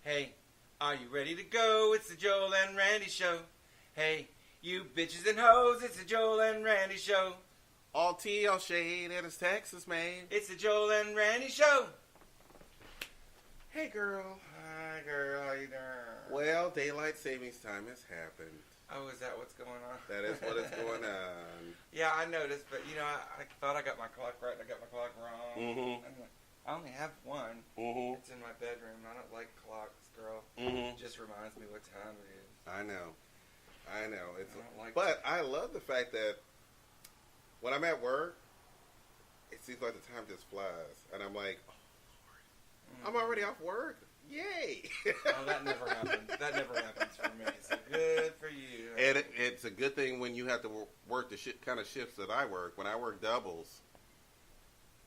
Hey, are you ready to go? It's the Joel and Randy Show. Hey, you bitches and hoes, it's the Joel and Randy Show. All tea, all shade, and it's Texas, man. It's the Joel and Randy Show. Hey, girl. Hi, girl. How you doing? Well, daylight savings time has happened. Oh, is that what's going on? That is what is going on. Yeah, I noticed, but you know, I thought I got my clock right and I got my clock wrong. Mm-hmm. I only have one. Mm-hmm. It's in my bedroom. I don't like clocks, girl. Mm-hmm. It just reminds me what time it is. I know. It's I don't like but I love the fact that when I'm at work, it seems like the time just flies, and I'm like, oh, Lord, I'm already off work. Yay! Oh, that never happens. That never happens for me. So good for you. And it's a good thing when you have to work the kind of shifts that I work. When I work doubles,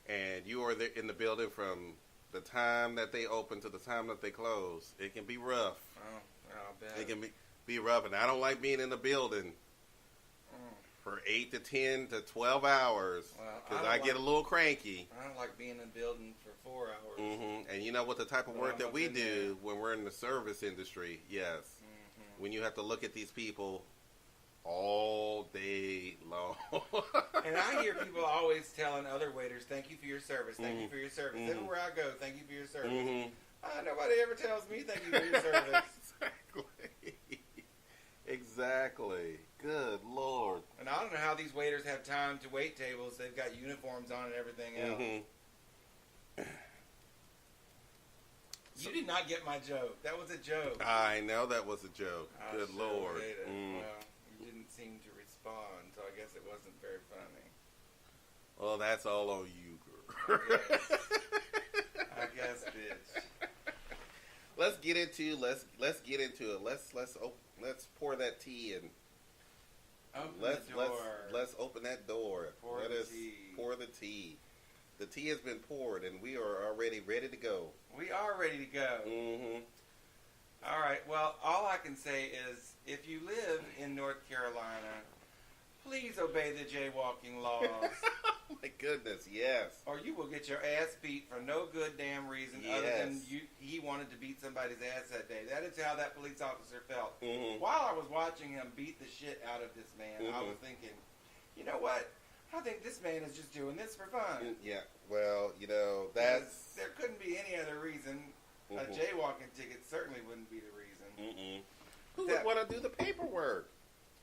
and you are there in the building from the time that they open to the time that they close, it can be rough. Oh, I'll bet. It can be rough, and I don't like being in the building for 8 to 10 to 12 hours because I get a little cranky. I don't like being in the building for 4 hours. Mm-hmm. And you know what the type of work that we do when we're in the service industry, yes. Mm-hmm. When you have to look at these people all day long. And I hear people always telling other waiters, thank you for your service, thank you for your service. Mm-hmm. Everywhere I go, thank you for your service. Mm-hmm. Nobody ever tells me thank you for your service. Exactly. Good Lord. And I don't know how these waiters have time to wait tables. They've got uniforms on and everything else. Mm-hmm. You did not get my joke. That was a joke. I know that was a joke. Good Lord. Well, you didn't seem to respond, so I guess it wasn't very funny. Well, that's all on you, girl. I guess, bitch. Let's get into it. Let's pour that tea and let's open that door. Let us pour the tea. The tea has been poured, and we are already ready to go. We are ready to go. Mm-hmm. All right. Well, all I can say is, if you live in North Carolina, please obey the jaywalking laws. Oh my goodness, yes. Or you will get your ass beat for no good damn reason other than he wanted to beat somebody's ass that day. That is how that police officer felt. Mm-hmm. While I was watching him beat the shit out of this man, I was thinking, you know what? I think this man is just doing this for fun. Yeah, well, you know, that's... There couldn't be any other reason. A jaywalking ticket certainly wouldn't be the reason. Who would want to do the paperwork?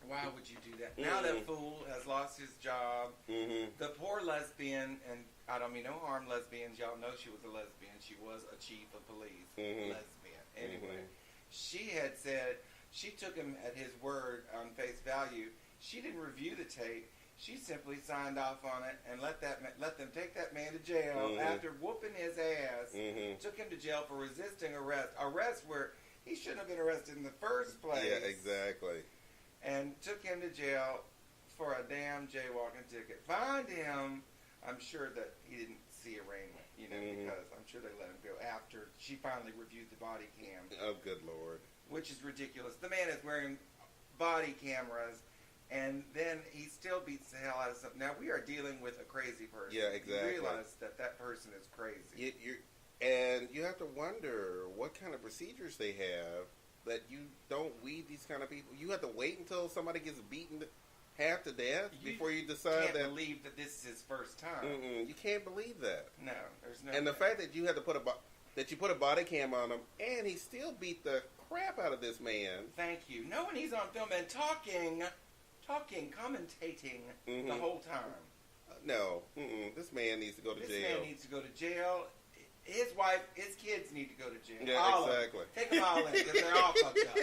Why would you do that? Now that fool has lost his job. The poor lesbian, and I don't mean no harm lesbians. Y'all know she was a lesbian. She was a chief of police. Lesbian. Anyway, she had said, she took him at his word on face value. She didn't review the tape. She simply signed off on it and let them take that man to jail after whooping his ass. Took him to jail for resisting arrest. Arrest where he shouldn't have been arrested in the first place. Yeah, exactly. And took him to jail for a damn jaywalking ticket. Fined him. I'm sure that he didn't see arraignment, because I'm sure they let him go after she finally reviewed the body cam. Oh, good Lord. Which is ridiculous. The man is wearing body cameras, and then he still beats the hell out of something. Now, we are dealing with a crazy person. Yeah, exactly. You realize that person is crazy. And you have to wonder what kind of procedures they have that you don't weed these kind of people. You have to wait until somebody gets beaten half to death before you decide that. You can't believe that this is his first time. You can't believe that. No, there's no. And the fact that you had to put a body cam on him, and he still beat the crap out of this man. Thank you. Knowing he's on film and talking, commentating the whole time. No, this man needs to go to jail. This man needs to go to jail. His wife, his kids need to go to jail. Yeah, all exactly. Take them all in, because they're all fucked up.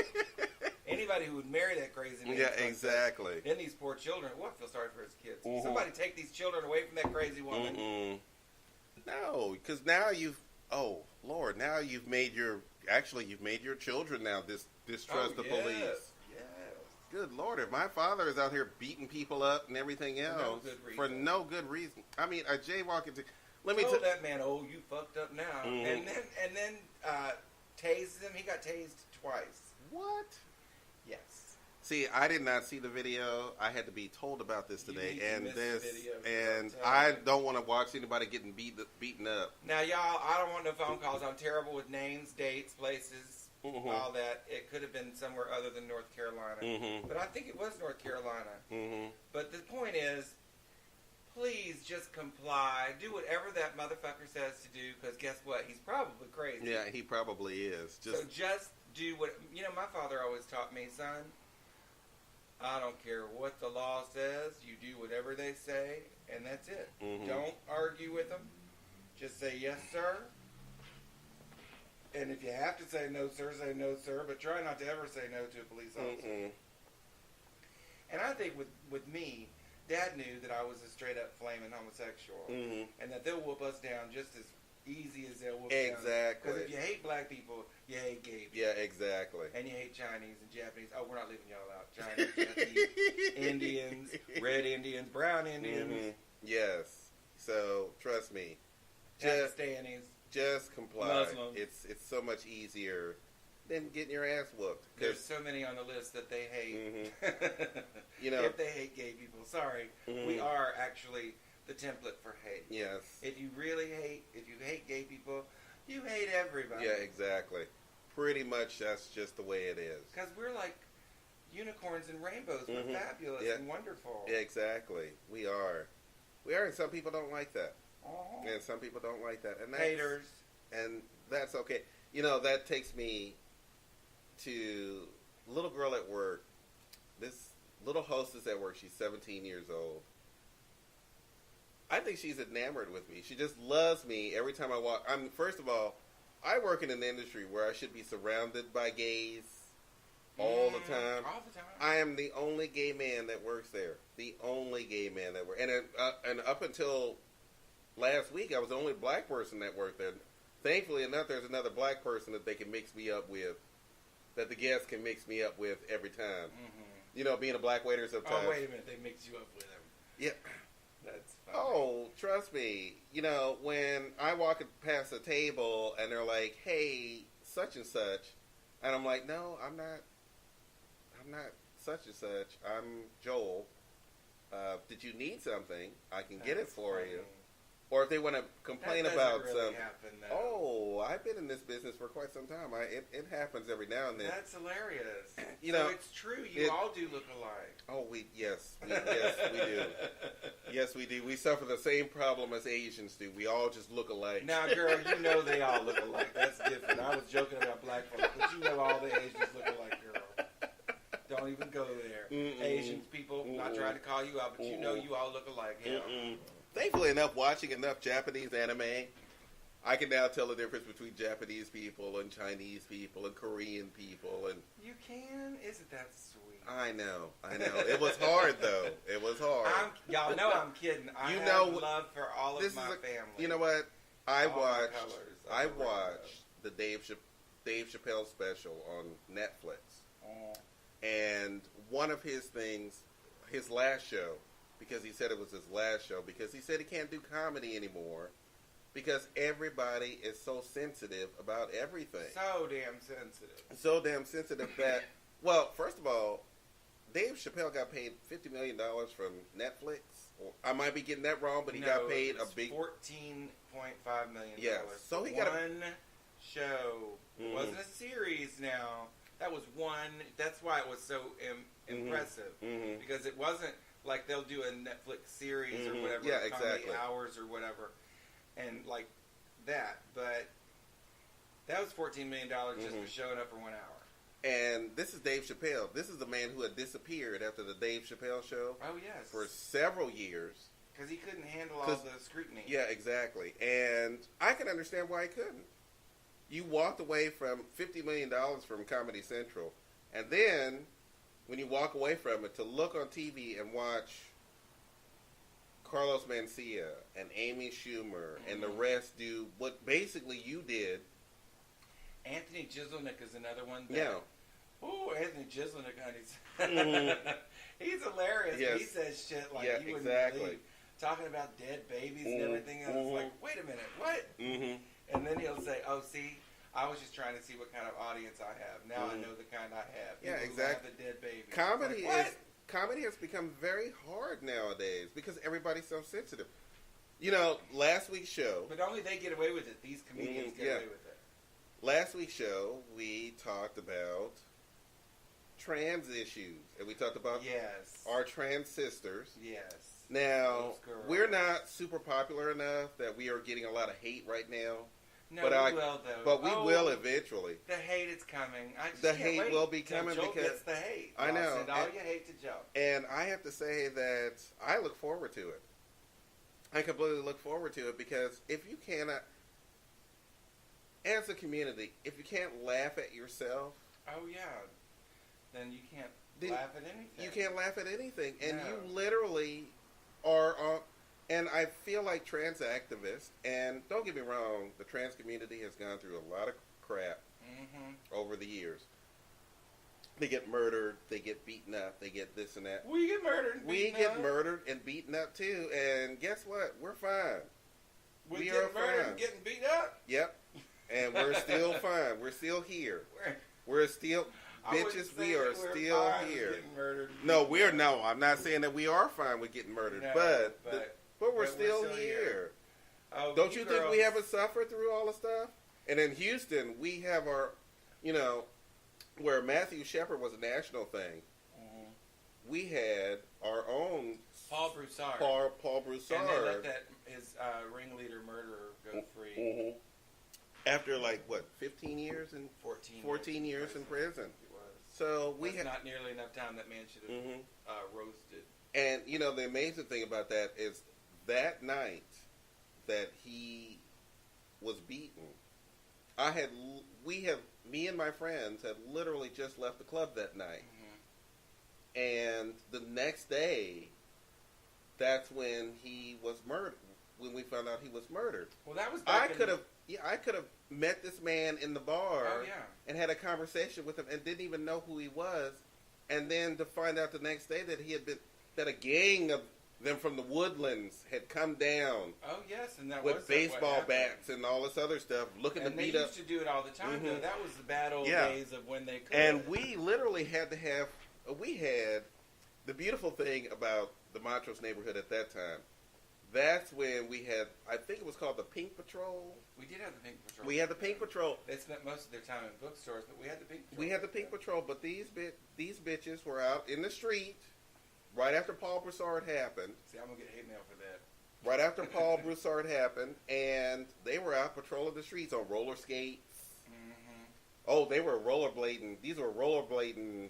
Anybody who would marry that crazy man. Yeah, exactly. Then these poor children, I feel sorry for his kids. Somebody take these children away from that crazy woman. No, because now now you've made your children now distrust the police. Good Lord, if my father is out here beating people up and everything else for no good reason. I mean, a jaywalking. Let me tell that man, oh, you fucked up now, and then tased him. He got tased twice. What? Yes. See, I did not see the video. I had to be told about this today, and I don't want to watch anybody getting beaten up. Now, y'all, I don't want no phone calls. I'm terrible with names, dates, places, all that. It could have been somewhere other than North Carolina, but I think it was North Carolina. But the point is, please just comply. Do whatever that motherfucker says to do, because guess what? He's probably crazy. Yeah, he probably is. So just do what... You know, my father always taught me, son, I don't care what the law says. You do whatever they say, and that's it. Don't argue with them. Just say, yes, sir. And if you have to say no, sir, say no, sir. But try not to ever say no to a police officer. And I think with me... Dad knew that I was a straight-up flaming homosexual, and that they'll whoop us down just as easy as they'll whoop down. Exactly. Because if you hate black people, you hate gay people. Yeah, exactly. And you hate Chinese and Japanese. Oh, we're not leaving y'all out. Chinese, Japanese, Indians, red Indians, brown Indians. Yes. So, trust me. Pakistanis. Just comply. Muslims. It's so much easier than getting your ass whooped. There's so many on the list that they hate. You know, if they hate gay people, sorry, we are actually the template for hate. Yes. If you hate gay people, you hate everybody. Yeah, exactly. Pretty much that's just the way it is. Because we're like unicorns and rainbows. We're fabulous and wonderful. Yeah, exactly. We are, and some people don't like that. And some people don't like that. And that's, haters. And that's okay. You know, that takes me to a little girl at work. This little hostess at work, she's 17 years old. I think she's enamored with me. She just loves me every time I walk. First of all, I work in an industry where I should be surrounded by gays all the time. All the time. I am the only gay man that works there. The only gay man that works. And up until last week, I was the only black person that worked there. Thankfully enough, there's another black person that they can mix me up with, that the guests can mix me up with every time. You know, being a black waiter sometimes. Oh, wait a minute. They mix you up with them. Yeah. That's funny. Oh, trust me. You know, when I walk past a table and they're like, hey, such and such, and I'm like, no, I'm not such and such. I'm Joel. Did you need something? I can get it for you. Or if they want to complain about happen, oh, I've been in this business for quite some time. It happens every now and then. That's hilarious. You know, it's true. You all do look alike. Oh, yes, we do. Yes, we do. We suffer the same problem as Asians do. We all just look alike. Now, girl, you know they all look alike. That's different. I was joking about black folks, but you know all the Asians look alike, girl. Don't even go there. Asians, people, not trying to call you out, but you know you all look alike. Hell. Thankfully enough, watching enough Japanese anime, I can now tell the difference between Japanese people and Chinese people and Korean people. And you can? Isn't that sweet? I know. It was hard, though. It was hard. Y'all know I'm kidding. I have love for all of my family. You know what? I watched the Dave Chappelle special on Netflix. And one of his things, his last show, because he said it was his last show, because he said he can't do comedy anymore because everybody is so sensitive about everything. So damn sensitive. So damn sensitive that, well, first of all, Dave Chappelle got paid $50 million from Netflix. I might be getting that wrong, but he got paid a big $14.5 million. Yeah, so he got one show. It wasn't a series now. That was one. That's why it was so impressive. Because it wasn't like they'll do a Netflix series or whatever. Yeah, exactly. Hours or whatever. And like that. But that was $14 million just for showing up for 1 hour. And this is Dave Chappelle. This is the man who had disappeared after the Dave Chappelle show. Oh, yes. For several years. Because he couldn't handle all the scrutiny. Yeah, exactly. And I can understand why he couldn't. You walked away from $50 million from Comedy Central. And then, when you walk away from it, to look on TV and watch Carlos Mencia and Amy Schumer and the rest do what basically you did. Anthony Jeselnik is another one. Oh, Anthony Jeselnik, honey. He's hilarious. Yes. He says shit like you wouldn't believe. Talking about dead babies and everything. And I was like, wait a minute, what? And then he'll say, oh, see, I was just trying to see what kind of audience I have. Now I know the kind I have. Yeah, People exactly. Who have the dead baby. Comedy has become very hard nowadays because everybody's so sensitive. Last week's show. But only they get away with it. These comedians get away with it. Last week's show, we talked about trans issues, and we talked about our trans sisters. Yes. Now, we're not super popular enough that we are getting a lot of hate right now. No, we will, though. But we will eventually. The hate is coming. I just the can't hate wait will be coming Joel because gets the hate. I know. Send all your hate to Joe. And I have to say that I look forward to it. I completely look forward to it because if you cannot, as a community, if you can't laugh at yourself, then you can't laugh at anything. You can't laugh at anything, and No. you literally are on. And I feel like trans activists, and don't get me wrong, the trans community has gone through a lot of crap over the years. They get murdered, they get beaten up, they get this and that. We get murdered and beaten up. We get murdered and beaten up too, and guess what? We're fine. We are murdered and getting beat up? Yep. And we're still fine. We're still here. We're still... Bitches, we are still here. No, I'm not saying that we are fine with getting murdered, but we're still here. Oh, don't you think we haven't suffered through all the stuff? And in Houston, we have our, where Matthew Shepard was a national thing, we had our own Paul Broussard. Paul Broussard. And they let his ringleader murderer go free. After 15 years and 14 years in prison. So That's not nearly enough time. That man should have roasted. And the amazing thing about that is that night that he was beaten, me and my friends had literally just left the club that night, and the next day, that's when he was murdered. When we found out he was murdered. Well, that was. I could have met this man in the bar and had a conversation with him and didn't even know who he was, and then to find out the next day that a gang of them from the Woodlands had come down. Oh yes, and that with was baseball bats and all this other stuff, looking to beat up. And they used to do it all the time. Though. That was the bad old days of when they could. And we literally had to have. We had the beautiful thing about the Montrose neighborhood at that time. That's when we had, I think it was called the Pink Patrol. We did have the Pink Patrol. We had the Pink Patrol. They spent most of their time in bookstores, but we had the Pink Patrol. We had the Pink Patrol, but these bitches were out in the street right after Paul Broussard happened. See, I'm going to get hate mail for that. Right after Paul Broussard happened, and they were out patrolling the streets on roller skates. Oh, they were rollerblading. These were rollerblading.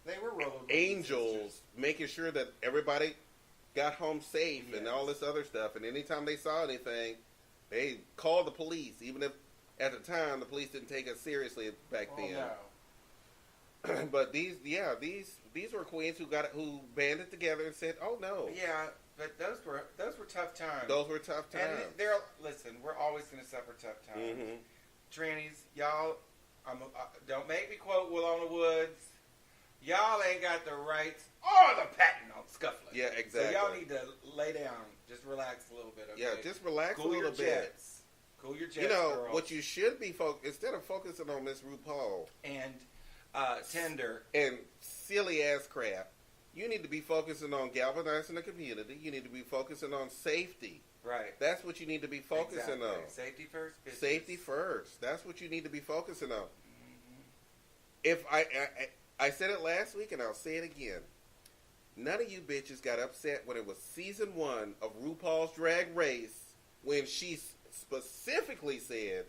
They were rollerblading angels, sisters. Making sure that everybody got home safe and all this other stuff. And anytime they saw anything, they called the police. Even if at the time the police didn't take us seriously back then. No. But these were queens who banded together and said, "Oh no." Yeah, but those were tough times. Those were tough times. And listen, we're always going to suffer tough times. Trannies, y'all, don't make me quote Will on the Woods. Y'all ain't got the rights or the patent on scuffling. Yeah, exactly. So y'all need to lay down. Just relax a little bit, okay? Yeah, just relax cool a little bit. Cool your jets, girls. What you should be instead of focusing on Miss RuPaul and Tinder and silly ass crap, you need to be focusing on galvanizing the community. You need to be focusing on safety. Right. That's what you need to be focusing on. Safety first. Bitches. Safety first. That's what you need to be focusing on. If I said it last week and I'll say it again. None of you bitches got upset when it was season 1 of RuPaul's Drag Race when she specifically said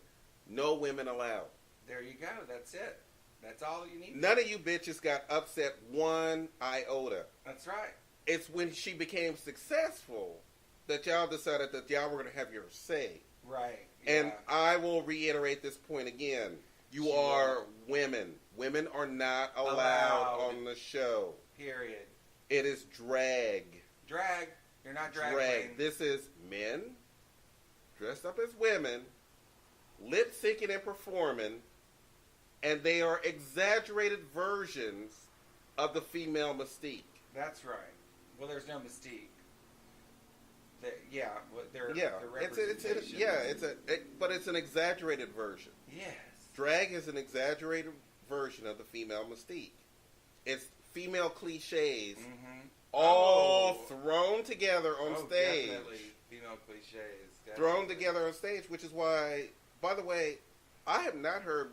no women allowed. There you go. That's it. That's all you need. None of you bitches got upset one iota. That's right. It's when she became successful that y'all decided that y'all were going to have your say. Right. Yeah. And I will reiterate this point again. You are women. Women are not allowed on the show. Period. It is drag. Drag. You're not drag. Drag. This is men dressed up as women, lip syncing and performing, and they are exaggerated versions of the female mystique. That's right. Well, there's no mystique. Their but it's an exaggerated version. Yes. Drag is an exaggerated version of the female mystique. It's female cliches all thrown together on stage. Definitely female cliches. Thrown together on stage, which is why, by the way, I have not heard